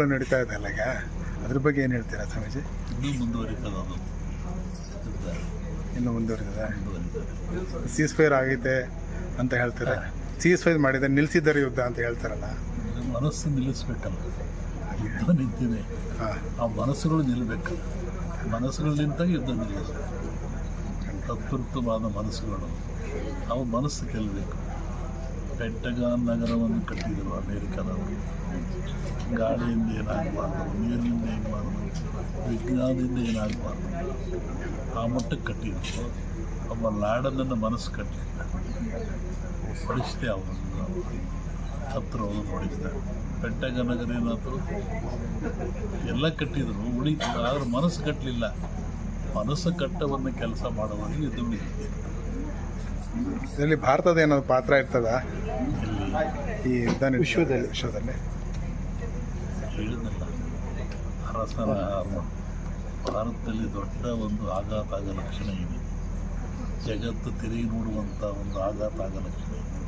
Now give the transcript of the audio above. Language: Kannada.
ನಡೀತಾ ಇದೆ ಅಲ್ಲ ಈಗ, ಅದ್ರ ಬಗ್ಗೆ ಏನು ಹೇಳ್ತೀರಾ ಸ್ವಾಮೀಜಿ? ಇನ್ನೂ ಮುಂದುವರಿತದೆ ಅದು, ಇನ್ನೂ ಮುಂದುವರಿತದೆ. ಸೀಸ್ ಫೈರ್ ಆಗೈತೆ ಅಂತ ಹೇಳ್ತಾರೆ. ಸೀಸ್ ಫೈರ್ ಮಾಡಿದರೆ ನಿಲ್ಲಿಸಿದ್ದಾರೆ ಯುದ್ಧ ಅಂತ ಹೇಳ್ತಾರಲ್ಲ, ಮನಸ್ಸು ನಿಲ್ಲಿಸ್ಬೇಕಲ್ಲ. ಯುದ್ಧ ನಿಂತಿದೆ, ಆ ಮನಸ್ಸುಗಳು ನಿಲ್ಲಬೇಕಲ್ಲ. ಮನಸ್ಸುಗಳು ನಿಂತಾಗ ಯುದ್ಧ ನಿಲ್ಲಿಸ. ಅತ್ಯುತ್ತಮವಾದ ಮನಸ್ಸುಗಳು, ಅವು ಮನಸ್ಸು ಗೆಲ್ಲಬೇಕು. ಪೆಂಟಗಾನ್ ನಗರವನ್ನು ಕಟ್ಟಿದರು ಅಮೇರಿಕಾದವರು. ಗಾಳಿಯಿಂದ ಏನಾಗಬಾರ್ದು, ನೀರಿನಿಂದ ಏನಾಗಬಾರ್ದು, ವಿಜ್ಞಾನದಿಂದ ಏನಾಗಬಾರ್ದು, ಆ ಮಟ್ಟಕ್ಕೆ ಕಟ್ಟಿದರು. ಒಬ್ಬ ಲಾಡನನ್ನು ಮನಸ್ಸು ಕಟ್ಟಲಿಲ್ಲ, ಹೊಡಿಸ್ದೆ ಅವರನ್ನು ಹತ್ರ ಹೋಗಿ ಹೊಡಿಸ್ದೆ. ಪೆಂಟಗಾನ್ ನಗರ ಏನಾದರೂ ಎಲ್ಲ ಕಟ್ಟಿದರು, ಉಳಿತು. ಆದರೆ ಮನಸ್ಸು ಕಟ್ಟಲಿಲ್ಲ. ಮನಸ್ಸು ಕಟ್ಟವನ್ನು ಕೆಲಸ ಮಾಡುವವರಿಗೆ ಇದು ಉಳಿದಿದೆ. ಇದರಲ್ಲಿ ಭಾರತದ ಏನಾದ್ರು ಪಾತ್ರ ಇರ್ತದ ಈ ವಿಶ್ವದಲ್ಲಿ? ಹೇಳಿದ್ನಲ್ಲ, ಅರಸನ ಭಾರತದಲ್ಲಿ ದೊಡ್ಡ ಒಂದು ಆಘಾತ ಆಗ ಲಕ್ಷಣ ಇದೆ. ಜಗತ್ತು ತಿರುಗಿ ನೋಡುವಂಥ ಒಂದು ಆಘಾತ ಆಗ ಲಕ್ಷಣ ಇದೆ.